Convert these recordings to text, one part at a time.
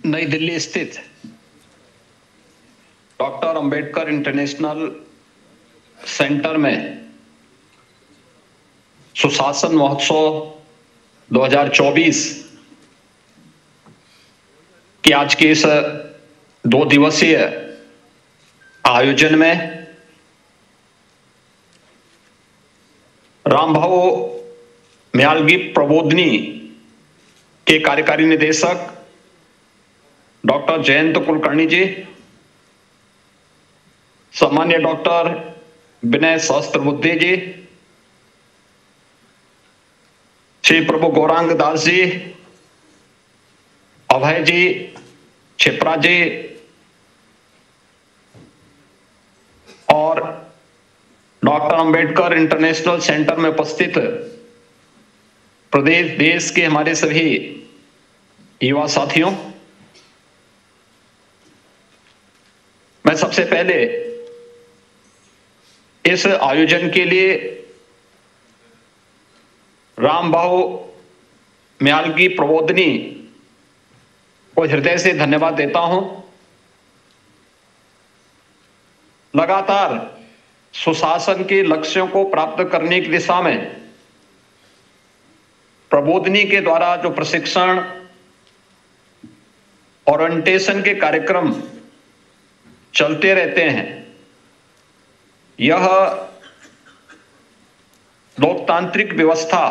नई दिल्ली स्थित doctor Ambedkar international centre में सुशासन महोत्सव 2024 की आज के इस 2 दिवसीय आयोजन में रामभाऊ म्यालगी प्रबोधिनी के कार्यकारी निदेशक डॉक्टर जयंत कुलकर्णी जी, सामान्य डॉक्टर विनय सहस्त्रबुद्धे जी, श्री प्रभु गौरांग दास जी, अभय जी, छिपरा जी और डॉक्टर अंबेडकर इंटरनेशनल सेंटर में उपस्थित प्रदेश देश के हमारे सभी युवा साथियों, मैं सबसे पहले इस आयोजन के लिए रामभाऊ म्यालगी प्रबोधिनी को हृदय से धन्यवाद देता हूं। लगातार सुशासन के लक्ष्यों को प्राप्त करने की दिशा में प्रबोधिनी के द्वारा जो प्रशिक्षण ओरिएंटेशन के कार्यक्रम चलते रहते हैं, यह लोकतांत्रिक व्यवस्था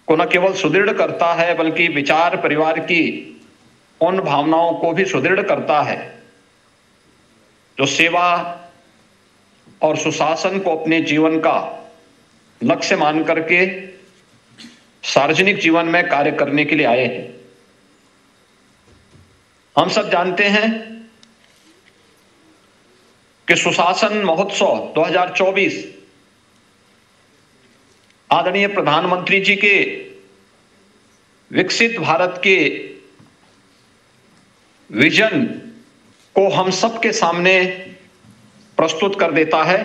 को न केवल सुदृढ़ करता है बल्कि विचार परिवार की उन भावनाओं को भी सुदृढ़ करता है जो सेवा और सुशासन को अपने जीवन का लक्ष्य मान करके सार्वजनिक जीवन में कार्य करने के लिए आए हैं। हम सब जानते हैं कि सुशासन महोत्सव 2024 आदरणीय प्रधानमंत्री जी के विकसित भारत के विजन को हम सबके सामने प्रस्तुत कर देता है।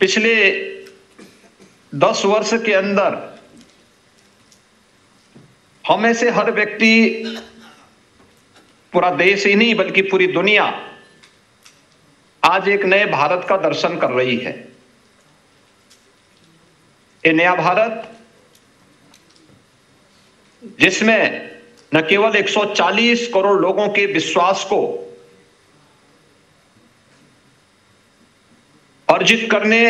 पिछले 10 वर्ष के अंदर हमें से हर व्यक्ति, पूरा देश ही नहीं बल्कि पूरी दुनिया आज एक नए भारत का दर्शन कर रही है। ये नया भारत जिसमें न केवल 140 करोड़ लोगों के विश्वास को अर्जित करने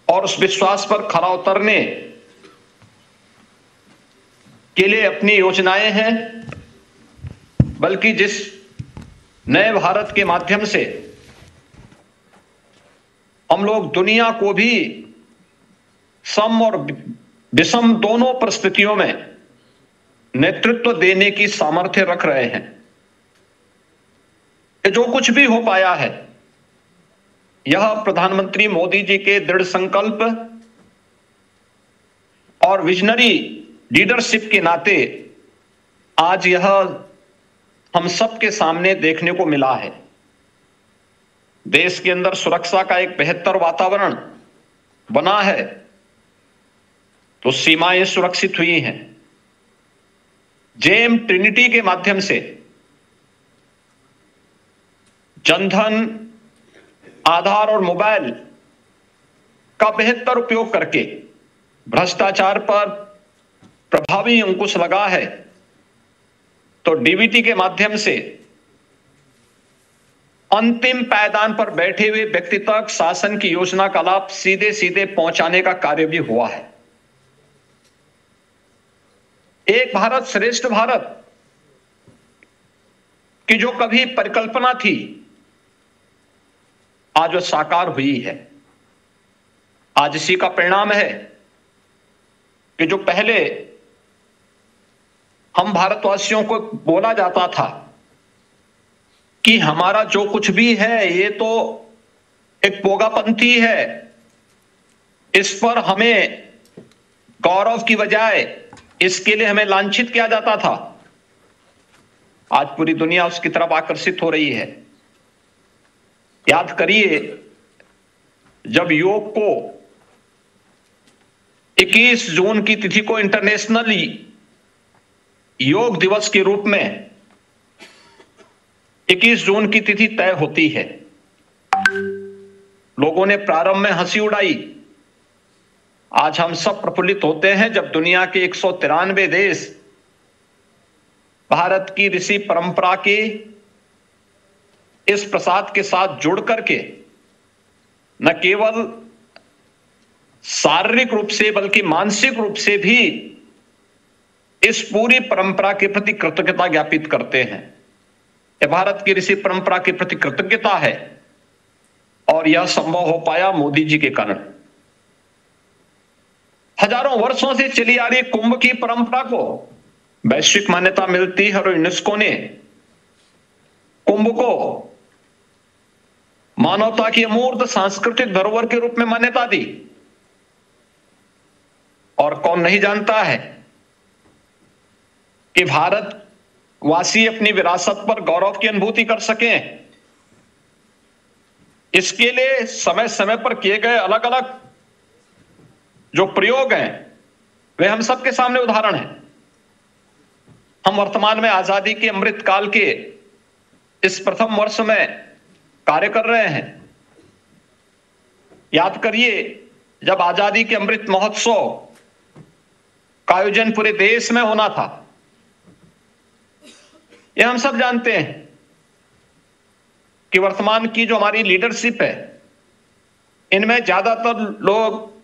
और उस विश्वास पर खरा उतरने के लिए अपनी योजनाएं हैं, बल्कि जिस नए भारत के माध्यम से हम लोग दुनिया को भी सम और विषम दोनों परिस्थितियों में नेतृत्व देने की सामर्थ्य रख रहे हैं। कि जो कुछ भी हो पाया है, यह प्रधानमंत्री मोदी जी के दृढ़ संकल्प और विजनरी लीडरशिप के नाते आज यह हम सबके सामने देखने को मिला है। देश के अंदर सुरक्षा का एक बेहतर वातावरण बना है, तो सीमाएं सुरक्षित हुई हैं। जेम ट्रिनिटी के माध्यम से जनधन, आधार और मोबाइल का बेहतर उपयोग करके भ्रष्टाचार पर प्रभावी अंकुश लगा है, तो डीबीटी के माध्यम से अंतिम पायदान पर बैठे हुए व्यक्ति तक शासन की योजना का लाभ सीधे सीधे पहुंचाने का कार्य भी हुआ है। एक भारत श्रेष्ठ भारत की जो कभी परिकल्पना थी, आज वो साकार हुई है। आज इसी का परिणाम है कि जो पहले हम भारतवासियों को बोला जाता था कि हमारा जो कुछ भी है ये तो एक पोगापंथी है, इस पर हमें गौरव की बजाय इसके लिए हमें लांछित किया जाता था, आज पूरी दुनिया उसकी तरफ आकर्षित हो रही है। याद करिए, जब योग को 21 जून की तिथि को इंटरनेशनली योग दिवस के रूप में 21 जून की तिथि तय होती है। लोगों ने प्रारंभ में हंसी उड़ाई। आज हम सब प्रफुल्लित होते हैं जब दुनिया के 193 देश भारत की ऋषि परंपरा के इस प्रसाद के साथ जुड़ करके न केवल शारीरिक रूप से बल्कि मानसिक रूप से भी इस पूरी परंपरा के प्रति कृतज्ञता ज्ञापित करते हैं। यह भारत की ऋषि परंपरा के प्रति कृतज्ञता है और यह संभव हो पाया मोदी जी के कारण। हजारों वर्षों से चली आ रही कुंभ की परंपरा को वैश्विक मान्यता मिलती है और यूनेस्को ने कुंभ को मानवता की अमूर्त सांस्कृतिक धरोहर के रूप में मान्यता दी। और कौन नहीं जानता है कि भारत वासी अपनी विरासत पर गौरव की अनुभूति कर सकें। इसके लिए समय समय पर किए गए अलग अलग जो प्रयोग हैं वे हम सबके सामने उदाहरण हैं। हम वर्तमान में आजादी के अमृत काल के इस प्रथम वर्ष में कार्य कर रहे हैं। याद करिए, जब आजादी के अमृत महोत्सव का आयोजन पूरे देश में होना था, यह हम सब जानते हैं कि वर्तमान की जो हमारी लीडरशिप है, इनमें ज्यादातर लोग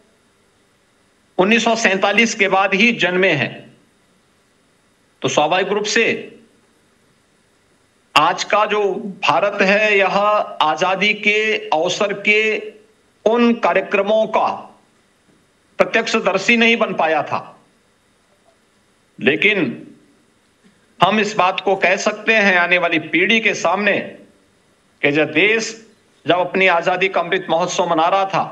1947 के बाद ही जन्मे हैं। तो स्वाभाविक रूप से आज का जो भारत है यह आजादी के अवसर के उन कार्यक्रमों का प्रत्यक्षदर्शी नहीं बन पाया था। लेकिन हम इस बात को कह सकते हैं आने वाली पीढ़ी के सामने कि जब देश जब अपनी आजादी का अमृत महोत्सव मना रहा था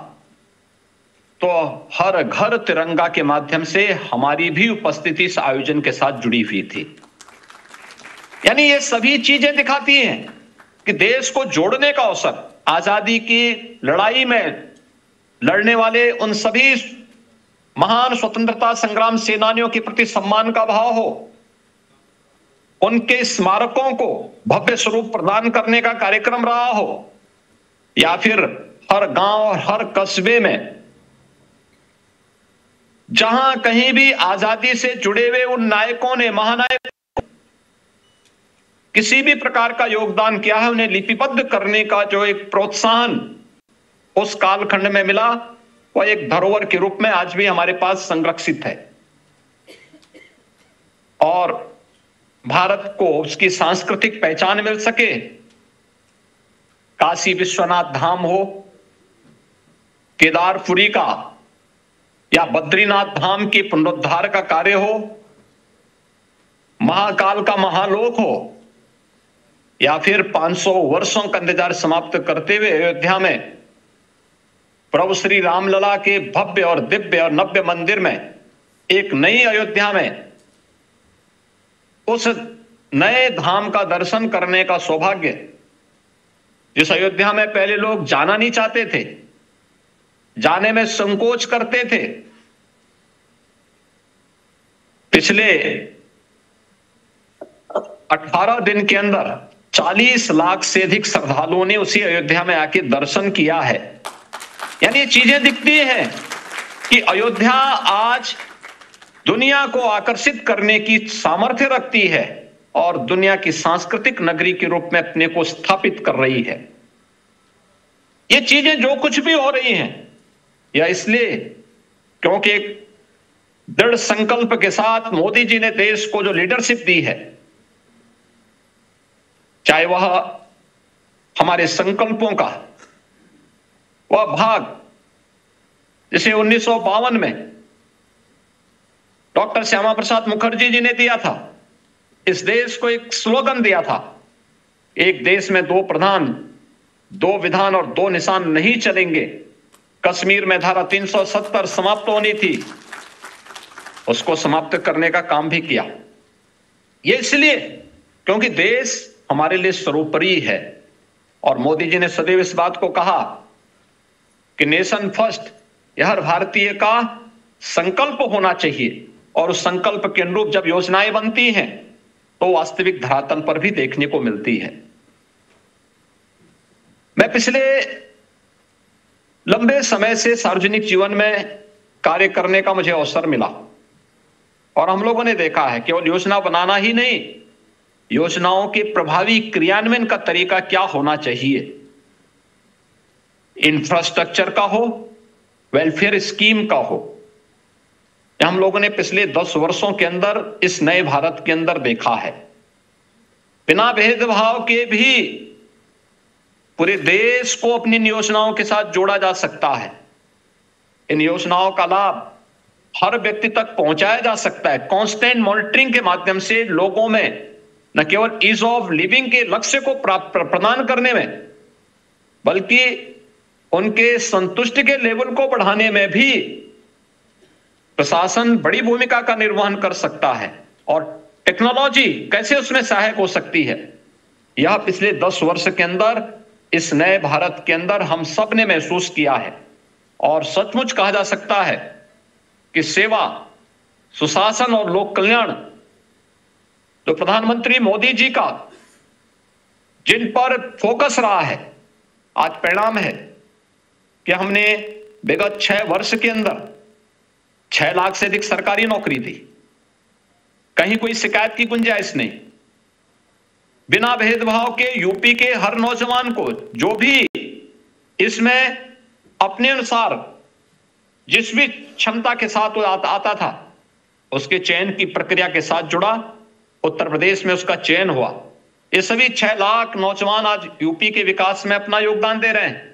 तो हर घर तिरंगा के माध्यम से हमारी भी उपस्थिति इस आयोजन के साथ जुड़ी हुई थी। यानी ये सभी चीजें दिखाती हैं कि देश को जोड़ने का अवसर, आजादी की लड़ाई में लड़ने वाले उन सभी महान स्वतंत्रता संग्राम सेनानियों के प्रति सम्मान का भाव हो, उनके स्मारकों को भव्य स्वरूप प्रदान करने का कार्यक्रम रहा हो, या फिर हर गांव और हर कस्बे में जहां कहीं भी आजादी से जुड़े हुए उन नायकों ने, महानायकों किसी भी प्रकार का योगदान किया है, उन्हें लिपिबद्ध करने का जो एक प्रोत्साहन उस कालखंड में मिला, वह एक धरोहर के रूप में आज भी हमारे पास संरक्षित है। और भारत को उसकी सांस्कृतिक पहचान मिल सके, काशी विश्वनाथ धाम हो, केदारपुरी का या बद्रीनाथ धाम के पुनरुद्धार का कार्य हो, महाकाल का महालोक हो, या फिर 500 वर्षों का इंतजार समाप्त करते हुए अयोध्या में प्रभु श्री रामलला के भव्य और दिव्य और नव्य मंदिर में एक नई अयोध्या में उस नए धाम का दर्शन करने का सौभाग्य, जिस अयोध्या में पहले लोग जाना नहीं चाहते थे, जाने में संकोच करते थे, पिछले 18 दिन के अंदर 40 लाख से अधिक श्रद्धालुओं ने उसी अयोध्या में आके दर्शन किया है। यानी ये चीजें दिखती हैं कि अयोध्या आज दुनिया को आकर्षित करने की सामर्थ्य रखती है और दुनिया की सांस्कृतिक नगरी के रूप में अपने को स्थापित कर रही है। ये चीजें जो कुछ भी हो रही हैं, या इसलिए क्योंकि एक दृढ़ संकल्प के साथ मोदी जी ने देश को जो लीडरशिप दी है, चाहे वह हमारे संकल्पों का वह भाग, जिसे 1952 में डॉक्टर श्यामा प्रसाद मुखर्जी जी ने दिया था, इस देश को एक स्लोगन दिया था, एक देश में 2 प्रधान, 2 विधान और 2 निशान नहीं चलेंगे। कश्मीर में धारा 370 समाप्त होनी थी, उसको समाप्त करने का काम भी किया। यह इसलिए क्योंकि देश हमारे लिए सर्वोपरि है और मोदी जी ने सदैव इस बात को कहा कि नेशन फर्स्ट यह हर भारतीय का संकल्प होना चाहिए और उस संकल्प के अनुरूप जब योजनाएं बनती हैं तो वास्तविक धरातल पर भी देखने को मिलती है। मैं पिछले लंबे समय से सार्वजनिक जीवन में कार्य करने का मुझे अवसर मिला और हम लोगों ने देखा है केवल योजना बनाना ही नहीं, योजनाओं के प्रभावी क्रियान्वयन का तरीका क्या होना चाहिए, इंफ्रास्ट्रक्चर का हो, वेलफेयर स्कीम का हो, हम लोगों ने पिछले 10 वर्षों के अंदर इस नए भारत के अंदर देखा है। बिना भेदभाव के भी पूरे देश को अपनी योजनाओं के साथ जोड़ा जा सकता है। इन योजनाओं का लाभ हर व्यक्ति तक पहुंचाया जा सकता है। कांस्टेंट मॉनिटरिंग के माध्यम से लोगों में न केवल ईज ऑफ लिविंग के लक्ष्य को प्रदान करने में, बल्कि उनके संतुष्टि के लेवल को बढ़ाने में भी प्रशासन बड़ी भूमिका का निर्वहन कर सकता है और टेक्नोलॉजी कैसे उसमें सहायक हो सकती है। यह पिछले 10 वर्ष के अंदर इस नए भारत के अंदर हम सब ने महसूस किया है और सचमुच कहा जा सकता है कि सेवा, सुशासन और लोक कल्याण जो प्रधानमंत्री मोदी जी का जिन पर फोकस रहा है, आज परिणाम है कि हमने विगत 6 वर्ष के अंदर 6 लाख से अधिक सरकारी नौकरी दी। कहीं कोई शिकायत की गुंजाइश नहीं। बिना भेदभाव के यूपी के हर नौजवान को जो भी इसमें अपने अनुसार जिस भी क्षमता के साथ वो आता था, उसके चयन की प्रक्रिया के साथ जुड़ा, उत्तर प्रदेश में उसका चयन हुआ। ये सभी 6 लाख नौजवान आज यूपी के विकास में अपना योगदान दे रहे हैं।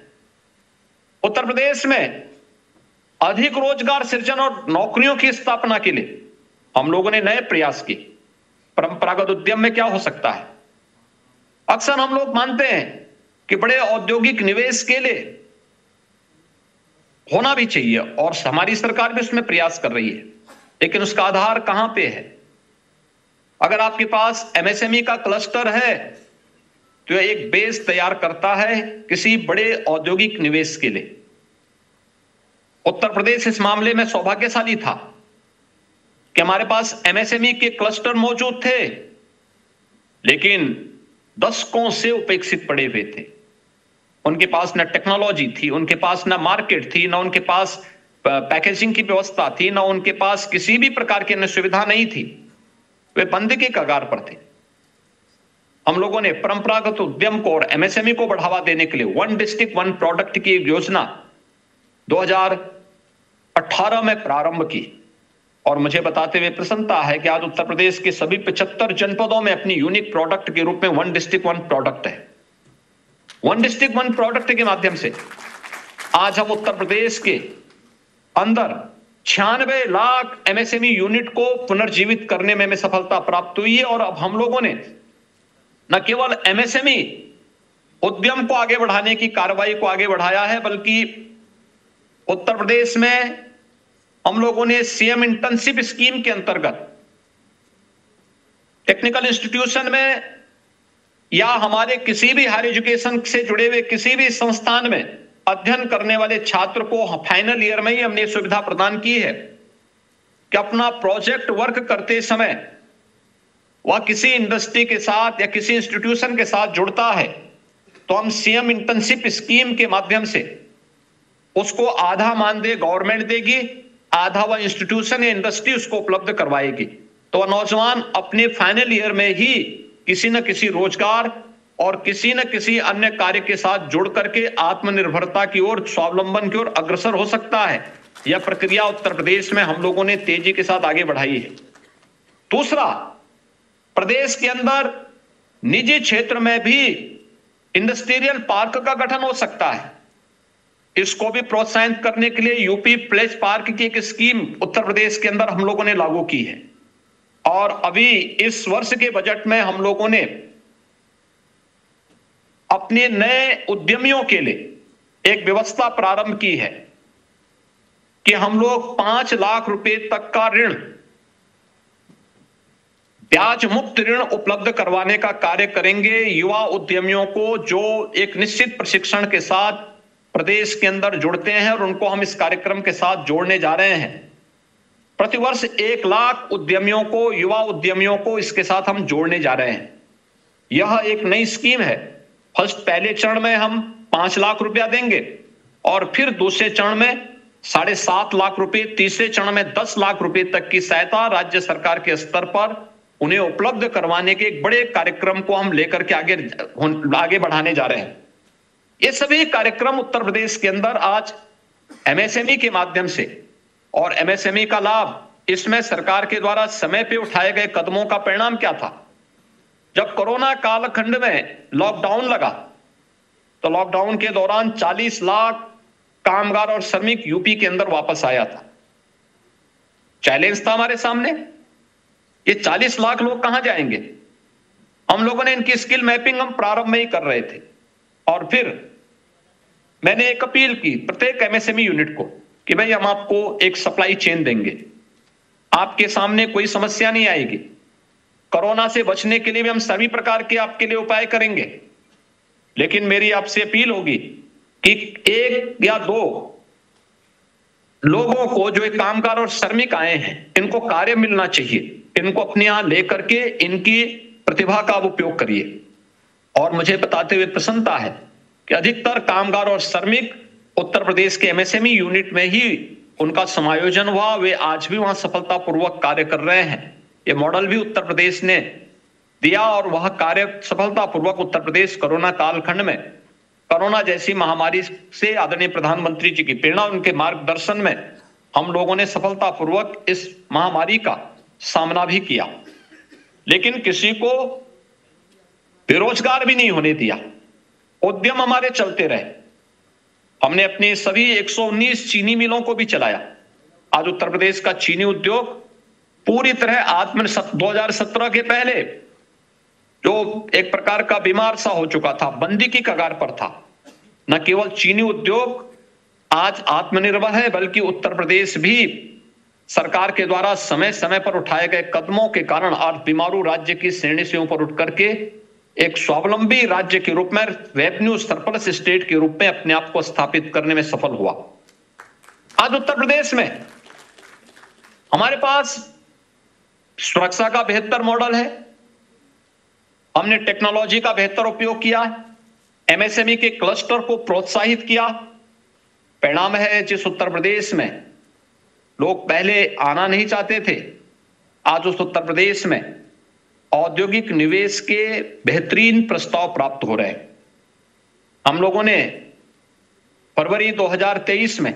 उत्तर प्रदेश में अधिक रोजगार सृजन और नौकरियों की स्थापना के लिए हम लोगों ने नए प्रयास किए। परंपरागत उद्यम में क्या हो सकता है? अक्सर हम लोग मानते हैं कि बड़े औद्योगिक निवेश के लिए होना भी चाहिए और हमारी सरकार भी उसमें प्रयास कर रही है, लेकिन उसका आधार कहां पे है? अगर आपके पास एमएसएमई का क्लस्टर है तो यह एक बेस तैयार करता है किसी बड़े औद्योगिक निवेश के लिए। उत्तर प्रदेश इस मामले में सौभाग्यशाली था कि हमारे पास एमएसएमई के क्लस्टर मौजूद थे, लेकिन दशकों से उपेक्षित पड़े हुए थे। उनके पास न टेक्नोलॉजी थी, उनके पास न मार्केट थी, न उनके पास पैकेजिंग की व्यवस्था थी, न उनके पास किसी भी प्रकार की अन्य सुविधा नहीं थी। वे बंद के कगार पर थे। हम लोगों ने परंपरागत उद्यम को और एमएसएमई को बढ़ावा देने के लिए 1 डिस्ट्रिक्ट 1 प्रोडक्ट की योजना 2018 में प्रारंभ की और मुझे बताते हुए प्रसन्नता है कि आज उत्तर प्रदेश के सभी 75 जनपदों में अपनी यूनिक प्रोडक्ट के रूप में 1 डिस्ट्रिक्ट 1 प्रोडक्ट है। 1 डिस्ट्रिक्ट 1 प्रोडक्ट के माध्यम से आज हम उत्तर प्रदेश के अंदर 96 लाख एमएसएमई यूनिट को पुनर्जीवित करने में सफलता प्राप्त हुई है और अब हम लोगों ने न केवल एमएसएमई उद्यम को आगे बढ़ाने की कार्रवाई को आगे बढ़ाया है, बल्कि उत्तर प्रदेश में हम लोगों ने सीएम इंटर्नशिप स्कीम के अंतर्गत टेक्निकल इंस्टीट्यूशन में या हमारे किसी भी हायर एजुकेशन से जुड़े हुए किसी भी संस्थान में अध्ययन करने वाले छात्र को फाइनल ईयर में ही हमने सुविधा प्रदान की है कि अपना प्रोजेक्ट वर्क करते समय वह किसी इंडस्ट्री के साथ या किसी इंस्टीट्यूशन के साथ जुड़ता है तो हम सीएम इंटर्नशिप स्कीम के माध्यम से उसको आधा मानदेय गवर्नमेंट देगी, आधा वह इंस्टीट्यूशन या इंडस्ट्री उसको उपलब्ध करवाएगी। तो वह नौजवान अपने फाइनल ईयर में ही किसी न किसी रोजगार और किसी न किसी अन्य कार्य के साथ जुड़ करके आत्मनिर्भरता की ओर, स्वावलंबन की ओर अग्रसर हो सकता है। यह प्रक्रिया उत्तर प्रदेश में हम लोगों ने तेजी के साथ आगे बढ़ाई है। दूसरा, प्रदेश के अंदर निजी क्षेत्र में भी इंडस्ट्रियल पार्क का गठन हो सकता है। इसको भी प्रोत्साहित करने के लिए यूपी प्लेस पार्क की एक स्कीम उत्तर प्रदेश के अंदर हम लोगों ने लागू की है और अभी इस वर्ष के बजट में हम लोगों ने अपने नए उद्यमियों के लिए एक व्यवस्था प्रारंभ की है कि हम लोग 5 लाख रुपए तक का ऋण, ब्याज मुक्त ऋण उपलब्ध करवाने का कार्य करेंगे युवा उद्यमियों को जो एक निश्चित प्रशिक्षण के साथ प्रदेश के अंदर जुड़ते हैं और उनको हम इस कार्यक्रम के साथ जोड़ने जा रहे हैं। प्रतिवर्ष 1 लाख उद्यमियों को, युवा उद्यमियों को इसके साथ हम जोड़ने जा रहे हैं। यह एक नई स्कीम है। पहले चरण में हम 5 लाख रुपया देंगे और फिर दूसरे चरण में 7.5 लाख रुपए, तीसरे चरण में 10 लाख रुपए तक की सहायता राज्य सरकार के स्तर पर उन्हें उपलब्ध करवाने के एक बड़े कार्यक्रम को हम लेकर के आगे बढ़ाने जा रहे हैं। ये सभी कार्यक्रम उत्तर प्रदेश के अंदर आज एमएसएमई के माध्यम से, और एमएसएमई का लाभ, इसमें सरकार के द्वारा समय पे उठाए गए कदमों का परिणाम क्या था? जब कोरोना कालखंड में लॉकडाउन लगा तो लॉकडाउन के दौरान 40 लाख कामगार और श्रमिक यूपी के अंदर वापस आया था। चैलेंज था हमारे सामने, ये 40 लाख लोग कहां जाएंगे? हम लोगों ने इनकी स्किल मैपिंग हम प्रारंभ में ही कर रहे थे और फिर मैंने एक अपील की प्रत्येक एमएसएमई यूनिट को कि भाई हम आपको एक सप्लाई चेन देंगे, आपके सामने कोई समस्या नहीं आएगी। कोरोना से बचने के लिए भी हम सभी प्रकार के आपके लिए उपाय करेंगे, लेकिन मेरी आपसे अपील होगी कि 1 या 2 लोगों को, जो एक कामगार और श्रमिक आए हैं, इनको कार्य मिलना चाहिए। इनको अपने यहां लेकर के इनकी प्रतिभा का उपयोग करिए। और मुझे बताते हुए प्रसन्नता है कि अधिकतर कामगार और श्रमिक उत्तर प्रदेश के एमएसएमई यूनिट में ही उनका समायोजन हुआ। वे आज भी वहां सफलतापूर्वक कार्य कर रहे हैं। ये मॉडल भी उत्तर प्रदेश ने दिया और वह कार्य सफलतापूर्वक उत्तर प्रदेश कोरोना कालखंड में, कोरोना जैसी महामारी से आदरणीय प्रधानमंत्री जी की प्रेरणा, उनके मार्गदर्शन में हम लोगों ने सफलतापूर्वक इस महामारी का सामना भी किया, लेकिन किसी को बेरोजगार भी नहीं होने दिया। उद्यम हमारे चलते रहे। हमने अपने सभी 119 चीनी मिलों को भी चलाया। आज उत्तर प्रदेश का चीनी उद्योग पूरी तरह 2017 के पहले जो एक प्रकार का बीमार सा हो चुका था, बंदी की कगार पर था। न केवल चीनी उद्योग आज आत्मनिर्भर है, बल्कि उत्तर प्रदेश भी सरकार के द्वारा समय समय पर उठाए गए कदमों के कारण आज बीमारू राज्य की श्रेणी से ऊपर उठ करके एक स्वावलंबी राज्य के रूप में, रेवेन्यू सरप्लस स्टेट के रूप में अपने आप को स्थापित करने में सफल हुआ। आज उत्तर प्रदेश में हमारे पास सुरक्षा का बेहतर मॉडल है। हमने टेक्नोलॉजी का बेहतर उपयोग किया, एमएसएमई के क्लस्टर को प्रोत्साहित किया। परिणाम है, जिस उत्तर प्रदेश में लोग पहले आना नहीं चाहते थे, आज उस उत्तर प्रदेश में औद्योगिक निवेश के बेहतरीन प्रस्ताव प्राप्त हो रहे हैं। हम लोगों ने फरवरी 2023 में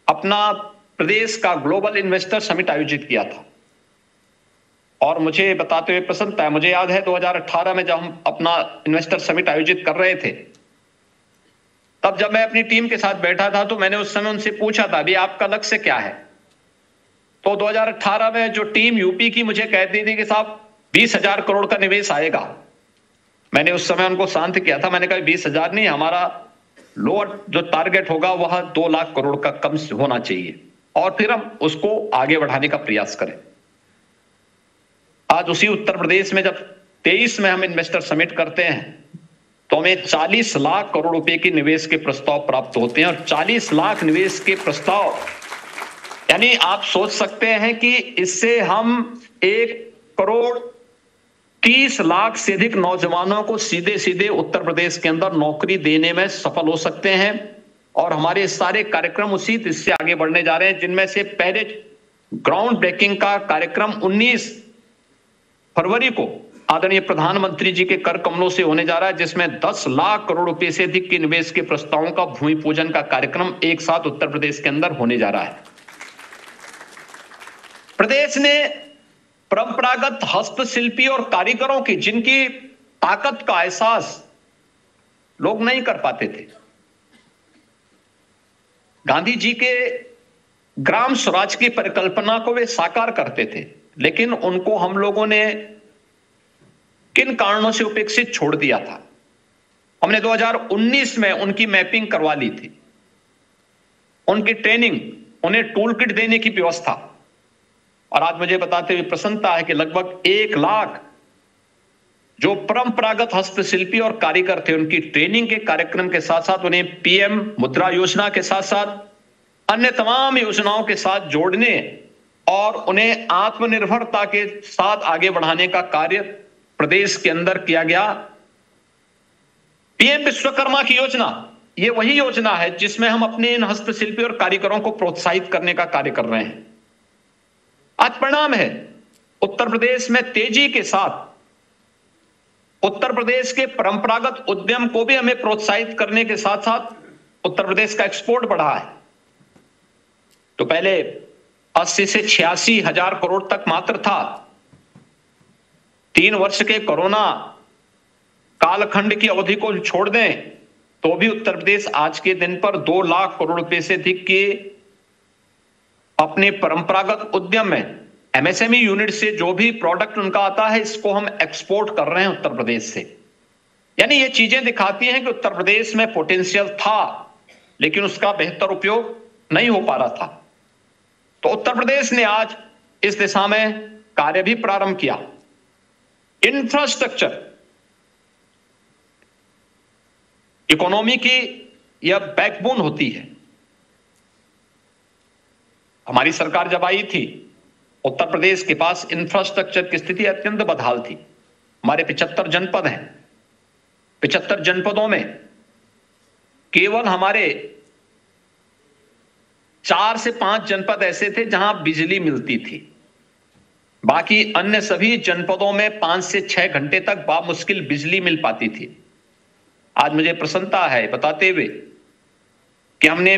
अपना प्रदेश का ग्लोबल इन्वेस्टर समिट आयोजित किया था और मुझे बताते हुए प्रसन्नता है, मुझे याद है 2018 में जब हम अपना इन्वेस्टर समिट आयोजित कर रहे थे, तब जब मैं अपनी टीम के साथ बैठा था तो मैंने उस समय उनसे पूछा था, अभी आपका लक्ष्य क्या है? तो 2018 में जो टीम यूपी की मुझे कहती थी कि साहब 20,000 करोड़ का निवेश आएगा। मैंने उस समय उनको शांत किया था, मैंने कहा 20,000 नहीं, हमारा लोअर जो टारगेट होगा वह 2 लाख करोड़ का कम होना चाहिए और फिर हम उसको आगे बढ़ाने का प्रयास करें। आज उसी उत्तर प्रदेश में जब 23 में हम इन्वेस्टर समिट करते हैं तो हमें 40 लाख करोड़ रुपए के निवेश के प्रस्ताव प्राप्त होते हैं और 40 लाख निवेश के प्रस्ताव, यानी आप सोच सकते हैं कि इससे हम 1,30 लाख से अधिक नौजवानों को सीधे सीधे उत्तर प्रदेश के अंदर नौकरी देने में सफल हो सकते हैं। और हमारे सारे कार्यक्रम उसी से आगे बढ़ने जा रहे हैं, जिनमें से पहले ग्राउंड ब्रेकिंग का कार्यक्रम 19 फरवरी को आदरणीय प्रधानमंत्री जी के कर कमलों से होने जा रहा है, जिसमें 10 लाख करोड़ रुपए से अधिक के निवेश के प्रस्तावों का भूमि पूजन का कार्यक्रम एक साथ उत्तर प्रदेश के अंदर होने जा रहा है। प्रदेश ने परंपरागत हस्तशिल्पी और कारीगरों की, जिनकी ताकत का एहसास लोग नहीं कर पाते थे, गांधी जी के ग्राम स्वराज की परिकल्पना को वे साकार करते थे, लेकिन उनको हम लोगों ने किन कारणों से उपेक्षित छोड़ दिया था। हमने 2019 में उनकी मैपिंग करवा ली थी, उनकी ट्रेनिंग, उन्हें टूल किट देने की व्यवस्था, और आज मुझे बताते हुए प्रसन्नता है कि लगभग 1 लाख जो परंपरागत हस्तशिल्पी और कारीगर थे, उनकी ट्रेनिंग के कार्यक्रम के साथ साथ उन्हें पीएम मुद्रा योजना के साथ साथ अन्य तमाम योजनाओं के साथ जोड़ने और उन्हें आत्मनिर्भरता के साथ आगे बढ़ाने का कार्य प्रदेश के अंदर किया गया। पीएम विश्वकर्मा की योजना, ये वही योजना है जिसमें हम अपने इन हस्तशिल्पी और कारीगरों को प्रोत्साहित करने का कार्य कर रहे हैं। आज परिणाम है, उत्तर प्रदेश में तेजी के साथ उत्तर प्रदेश के परंपरागत उद्यम को भी हमें प्रोत्साहित करने के साथ साथ उत्तर प्रदेश का एक्सपोर्ट बढ़ा है। तो पहले 80 से 86 हजार करोड़ तक मात्र था। 3 वर्ष के कोरोना कालखंड की अवधि को छोड़ दें तो भी उत्तर प्रदेश आज के दिन पर 2 लाख करोड़ रुपए से अधिक के अपने परंपरागत उद्यम में एमएसएमई यूनिट से जो भी प्रोडक्ट उनका आता है, इसको हम एक्सपोर्ट कर रहे हैं उत्तर प्रदेश से। यानी ये चीजें दिखाती हैं कि उत्तर प्रदेश में पोटेंशियल था, लेकिन उसका बेहतर उपयोग नहीं हो पा रहा था। तो उत्तर प्रदेश ने आज इस दिशा में कार्य भी प्रारंभ किया। इंफ्रास्ट्रक्चर, इकोनॉमी की यह बैकबोन होती है। हमारी सरकार जब आई थी, उत्तर प्रदेश के पास इंफ्रास्ट्रक्चर की स्थिति अत्यंत बदहाल थी। हमारे 75 जनपद हैं। 75 जनपदों में केवल हमारे 4 से 5 जनपद ऐसे थे जहां बिजली मिलती थी। बाकी अन्य सभी जनपदों में 5 से 6 घंटे तक बामुश्किल बिजली मिल पाती थी। आज मुझे प्रसन्नता है बताते हुए कि हमने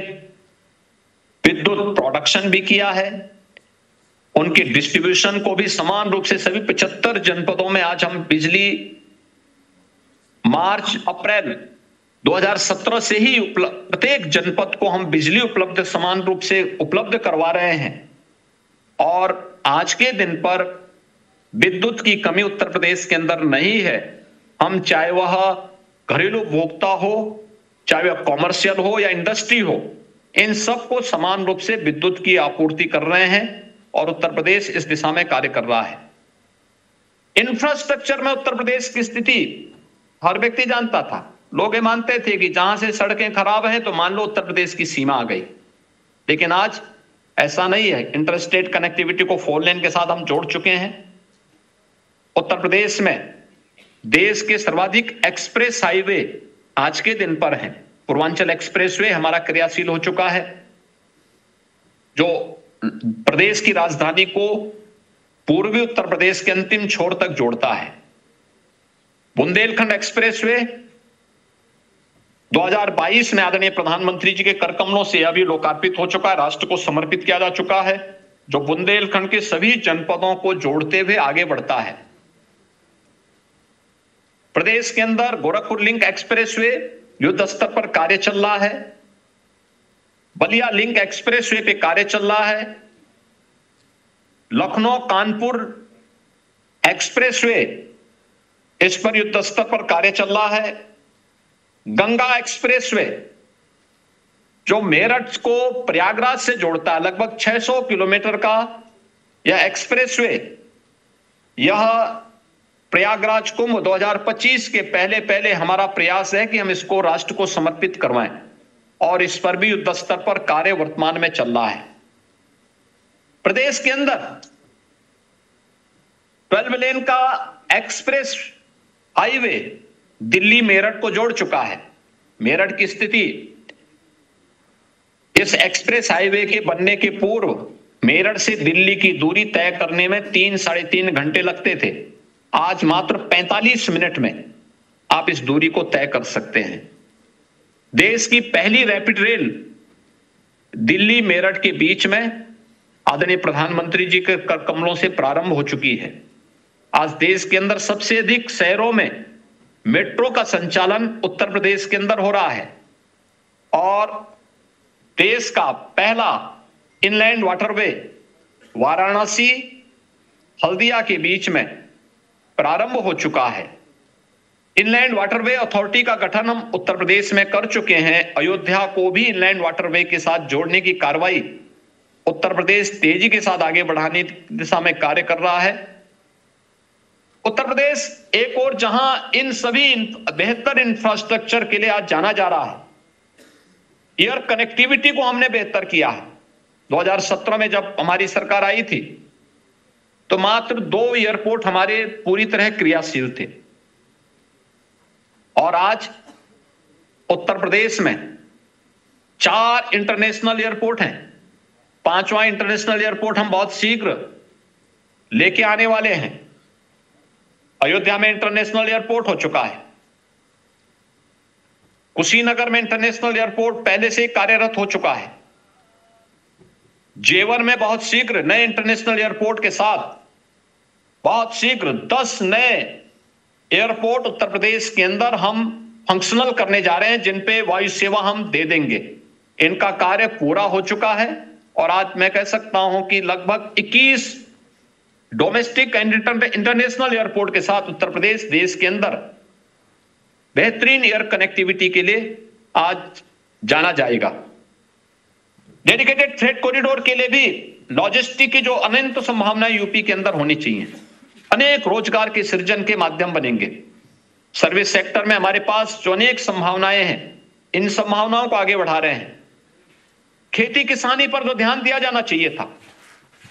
विद्युत प्रोडक्शन भी किया है, उनके डिस्ट्रीब्यूशन को भी समान रूप से सभी 75 जनपदों में आज हम बिजली मार्च अप्रैल 2017 से ही प्रत्येक जनपद को हम बिजली उपलब्ध समान रूप से उपलब्ध करवा रहे हैं। और आज के दिन पर विद्युत की कमी उत्तर प्रदेश के अंदर नहीं है। हम चाहे वह घरेलू उपभोक्ता हो, चाहे वह कॉमर्शियल हो या इंडस्ट्री हो, इन सबको समान रूप से विद्युत की आपूर्ति कर रहे हैं और उत्तर प्रदेश इस दिशा में कार्य कर रहा है। इंफ्रास्ट्रक्चर में उत्तर प्रदेश की स्थिति हर व्यक्ति जानता था। लोग ये मानते थे कि जहां से सड़कें खराब हैं तो मान लो उत्तर प्रदेश की सीमा आ गई, लेकिन आज ऐसा नहीं है। इंटरस्टेट कनेक्टिविटी को 4 लेन के साथ हम जोड़ चुके हैं। उत्तर प्रदेश में देश के सर्वाधिक एक्सप्रेस हाईवे आज के दिन पर हैं। पूर्वांचल एक्सप्रेसवे हमारा क्रियाशील हो चुका है, जो प्रदेश की राजधानी को पूर्वी उत्तर प्रदेश के अंतिम छोर तक जोड़ता है। बुंदेलखंड एक्सप्रेसवे 2022 में आदरणीय प्रधानमंत्री जी के कर कमलों से अभी लोकार्पित हो चुका है, राष्ट्र को समर्पित किया जा चुका है, जो बुंदेलखंड के सभी जनपदों को जोड़ते हुए आगे बढ़ता है। प्रदेश के अंदर गोरखपुर लिंक एक्सप्रेसवे युद्ध स्तर पर कार्य चल रहा है। बलिया लिंक एक्सप्रेसवे पे कार्य चल रहा है। लखनऊ कानपुर एक्सप्रेसवे, इस पर युद्ध स्तर पर कार्य चल रहा है। गंगा एक्सप्रेसवे जो मेरठ को प्रयागराज से जोड़ता है, लगभग 600 किलोमीटर का यह एक्सप्रेसवे, यह प्रयागराज कुंभ 2025 के पहले पहले हमारा प्रयास है कि हम इसको राष्ट्र को समर्पित करवाएं, और इस पर भी युद्ध स्तर पर कार्य वर्तमान में चल रहा है। प्रदेश के अंदर 12 लेन का एक्सप्रेस हाईवे दिल्ली मेरठ को जोड़ चुका है। मेरठ की स्थिति इस एक्सप्रेस हाईवे के बनने के पूर्व मेरठ से दिल्ली की दूरी तय करने में 3-3.5 घंटे लगते थे। आज मात्र 45 मिनट में आप इस दूरी को तय कर सकते हैं। देश की पहली रैपिड रेल दिल्ली मेरठ के बीच में आदरणीय प्रधानमंत्री जी के कर कमलों से प्रारंभ हो चुकी है। आज देश के अंदर सबसे अधिक शहरों में मेट्रो का संचालन उत्तर प्रदेश के अंदर हो रहा है, और देश का पहला इनलैंड वाटरवे वाराणसी हल्दिया के बीच में प्रारंभ हो चुका है। इनलैंड वाटरवे अथॉरिटी का गठन हम उत्तर प्रदेश में कर चुके हैं। अयोध्या को भी इनलैंड वाटरवे के साथ जोड़ने की कार्रवाई उत्तर प्रदेश तेजी के साथ आगे बढ़ाने की दिशा में कार्य कर रहा है। उत्तर प्रदेश एक और जहां इन सभी बेहतर इंफ्रास्ट्रक्चर के लिए आज जाना जा रहा है, एयर कनेक्टिविटी को हमने बेहतर किया है। 2017 में जब हमारी सरकार आई थी तो मात्र 2 एयरपोर्ट हमारे पूरी तरह क्रियाशील थे, और आज उत्तर प्रदेश में 4 इंटरनेशनल एयरपोर्ट हैं। 5वां इंटरनेशनल एयरपोर्ट हम बहुत शीघ्र लेके आने वाले हैं। अयोध्या में इंटरनेशनल एयरपोर्ट हो चुका है। कुशीनगर में इंटरनेशनल एयरपोर्ट पहले से कार्यरत हो चुका है। जेवर में बहुत शीघ्र नए इंटरनेशनल एयरपोर्ट के साथ बहुत शीघ्र 10 नए एयरपोर्ट उत्तर प्रदेश के अंदर हम फंक्शनल करने जा रहे हैं, जिन पे वायु सेवा हम दे देंगे। इनका कार्य पूरा हो चुका है और आज मैं कह सकता हूं कि लगभग 21 डोमेस्टिक एंड इंटरनेशनल एयरपोर्ट के साथ उत्तर प्रदेश देश के अंदर बेहतरीन एयर कनेक्टिविटी के लिए आज जाना जाएगा। डेडिकेटेड फ्रेट कॉरिडोर के लिए भी लॉजिस्टिक की जो अनंत संभावनाएं यूपी के अंदर होनी चाहिए। अनेक रोजगार के सृजन के माध्यम बनेंगे। सर्विस सेक्टर में हमारे पास जो अनेक संभावनाएं हैं, इन संभावनाओं को आगे बढ़ा रहे हैं। खेती किसानी पर जो ध्यान दिया जाना चाहिए था,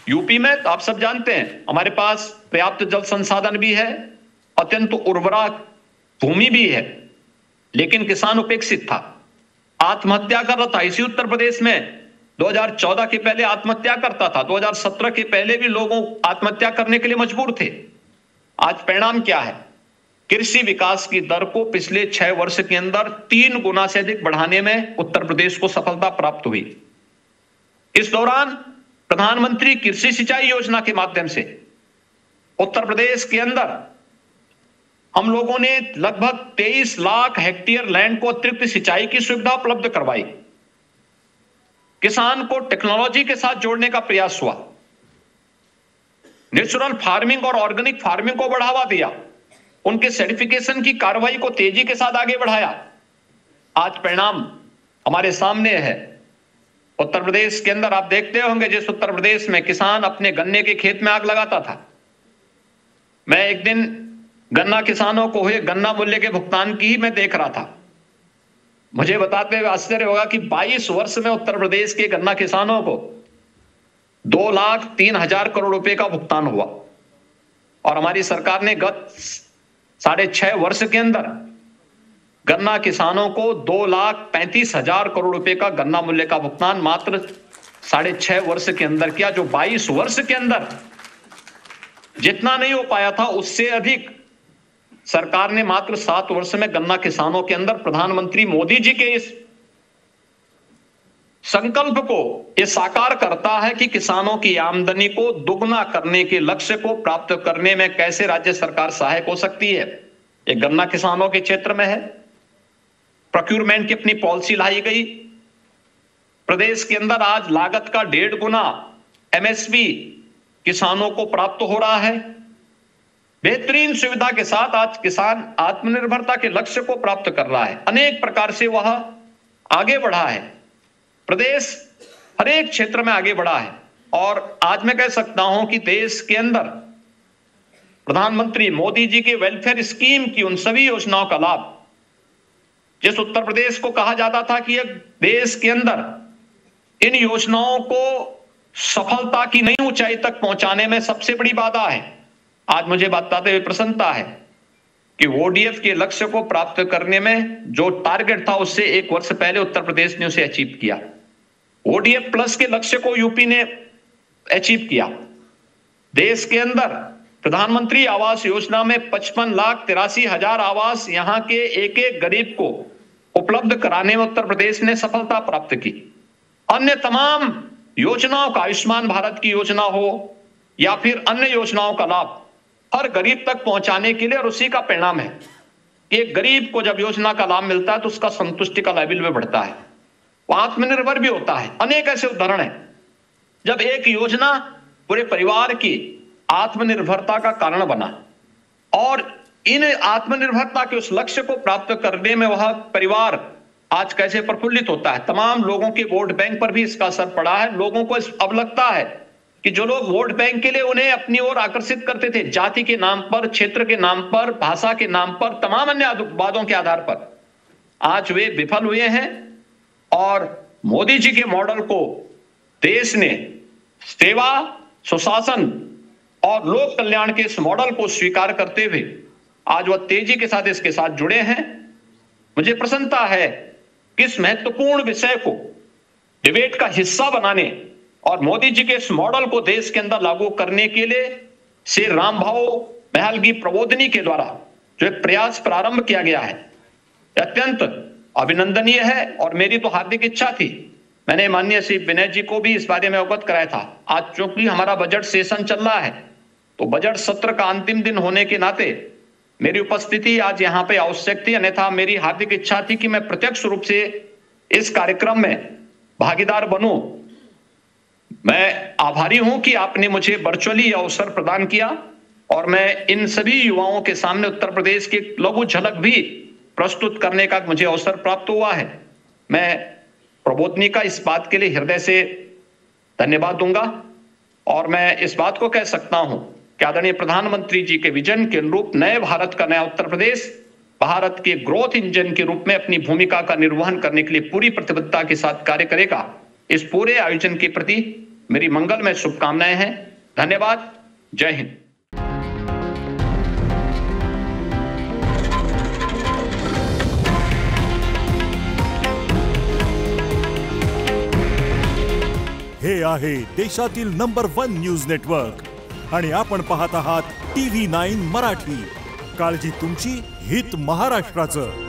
यूपी में तो आप सब जानते हैं हमारे पास पर्याप्त जल संसाधन भी है, अत्यंत उर्वरा भूमि भी है, लेकिन किसान उपेक्षित था, आत्महत्या कर रहा था। इसी उत्तर प्रदेश में 2014 के पहले आत्महत्या करता था, 2017 के पहले भी लोगों आत्महत्या करने के लिए मजबूर थे। आज परिणाम क्या है? कृषि विकास की दर को पिछले 6 वर्ष के अंदर 3 गुना से अधिक बढ़ाने में उत्तर प्रदेश को सफलता प्राप्त हुई। इस दौरान प्रधानमंत्री कृषि सिंचाई योजना के माध्यम से उत्तर प्रदेश के अंदर हम लोगों ने लगभग 23 लाख हेक्टेयर लैंड को अतिरिक्त सिंचाई की सुविधा उपलब्ध करवाई। किसान को टेक्नोलॉजी के साथ जोड़ने का प्रयास हुआ। नेचुरल फार्मिंग और ऑर्गेनिक फार्मिंग को बढ़ावा दिया। उनके सर्टिफिकेशन की कार्रवाई को तेजी के साथ आगे बढ़ाया। आज परिणाम हमारे सामने है। उत्तर प्रदेश के अंदर आप देखते होंगे, जिस उत्तर प्रदेश में किसान अपने गन्ने के खेत में आग लगाता था, मैं एक दिन गन्ना किसानों को हुए गन्ना मूल्य के भुगतान की ही मैं देख रहा था। मुझे बताते हुए आश्चर्य होगा कि 22 वर्ष में उत्तर प्रदेश के गन्ना किसानों को 2,03,000 करोड़ रुपए का भुगतान हुआ, और हमारी सरकार ने गत 6.5 वर्ष के अंदर गन्ना किसानों को 2,35,000 करोड़ रुपए का गन्ना मूल्य का भुगतान मात्र 6.5 वर्ष के अंदर किया। जो 22 वर्ष के अंदर जितना नहीं हो पाया था, उससे अधिक सरकार ने मात्र 7 वर्ष में गन्ना किसानों के अंदर प्रधानमंत्री मोदी जी के इस संकल्प को यह साकार करता है कि किसानों की आमदनी को दुगना करने के लक्ष्य को प्राप्त करने में कैसे राज्य सरकार सहायक हो सकती है। ये गन्ना किसानों के क्षेत्र में है। प्रोक्यूरमेंट की अपनी पॉलिसी लाई गई। प्रदेश के अंदर आज लागत का 1.5 गुना एमएसपी किसानों को प्राप्त हो रहा है। बेहतरीन सुविधा के साथ आज किसान आत्मनिर्भरता के लक्ष्य को प्राप्त कर रहा है। अनेक प्रकार से वह आगे बढ़ा है। प्रदेश हर एक क्षेत्र में आगे बढ़ा है, और आज मैं कह सकता हूं कि देश के अंदर प्रधानमंत्री मोदी जी के वेलफेयर स्कीम की उन सभी योजनाओं का लाभ, जिस उत्तर प्रदेश को कहा जाता था कि यह देश के अंदर इन योजनाओं को सफलता की नई ऊंचाई तक पहुंचाने में सबसे बड़ी बाधा है, आज मुझे बताते हुए प्रसन्नता है कि ओडीएफ के लक्ष्य को प्राप्त करने में जो टारगेट था, उससे 1 वर्ष पहले उत्तर प्रदेश ने उसे अचीव किया। ओडीएफ प्लस के लक्ष्य को यूपी ने अचीव किया। देश के अंदर प्रधानमंत्री आवास योजना में 55,83,000 आवास यहां के एक एक गरीब को उपलब्ध कराने में उत्तर प्रदेश ने सफलता प्राप्त की। अन्य तमाम योजनाओं का, आयुष्मान भारत की योजना हो या फिर अन्य योजनाओं का लाभ हर गरीब तक पहुंचाने के लिए, और उसी का परिणाम है कि एक गरीब को जब योजना का लाभ मिलता है तो उसका संतुष्टि का लेवल भी बढ़ता है, वो आत्मनिर्भर भी होता है। अनेक ऐसे उदाहरण हैं जब एक योजना पूरे परिवार की आत्मनिर्भरता का कारण बना, और इन आत्मनिर्भरता के उस लक्ष्य को प्राप्त करने में वह परिवार आज कैसे प्रफुल्लित होता है। तमाम लोगों के वोट बैंक पर भी इसका असर पड़ा है। लोगों को अब लगता है कि जो लोग वोट बैंक के लिए उन्हें अपनी ओर आकर्षित करते थे, जाति के नाम पर, क्षेत्र के नाम पर, भाषा के नाम पर, तमाम अन्य वादों के आधार पर, आज वे विफल हुए हैं और मोदी जी के मॉडल को देश ने सेवा, सुशासन और लोक कल्याण के इस मॉडल को स्वीकार करते हुए आज वह तेजी के साथ इसके साथ जुड़े हैं। मुझे प्रसन्नता है कि इस महत्वपूर्ण विषय को डिबेट का हिस्सा बनाने और मोदी जी के इस मॉडल को देश के अंदर लागू करने के लिए श्री रामभाव महल की प्रबोधिनी के द्वारा जो एक प्रयास प्रारंभ किया गया है, अत्यंत अभिनंदनीय है। और मेरी तो हार्दिक इच्छा थी, मैंने माननीय श्री विनय जी को भी इस बारे में अवगत कराया था। आज चूंकि हमारा बजट सेशन चल रहा है, तो बजट सत्र का अंतिम दिन होने के नाते मेरी उपस्थिति आज यहां पे आवश्यक थी, अन्यथा मेरी हार्दिक इच्छा थी कि मैं प्रत्यक्ष रूप से इस कार्यक्रम में भागीदार बनूं। मैं आभारी हूं कि आपने मुझे वर्चुअली अवसर प्रदान किया और मैं इन सभी युवाओं के सामने उत्तर प्रदेश की लघु झलक भी प्रस्तुत करने का मुझे अवसर प्राप्त हुआ है। मैं प्रबोधिनी का इस बात के लिए हृदय से धन्यवाद दूंगा और मैं इस बात को कह सकता हूं कि आदरणीय प्रधानमंत्री जी के विजन के अनुरूप नए भारत का नया उत्तर प्रदेश भारत के ग्रोथ इंजन के रूप में अपनी भूमिका का निर्वहन करने के लिए पूरी प्रतिबद्धता के साथ कार्य करेगा। इस पूरे आयोजन के प्रति मेरी मंगलमय शुभकामनाएं हैं। धन्यवाद। जय हिंद। हे आहे देशातील नंबर 1 न्यूज नेटवर्क आणि आपण पाहत आहात TV9 मराठी। काळजी तुमची, हित महाराष्ट्राचं।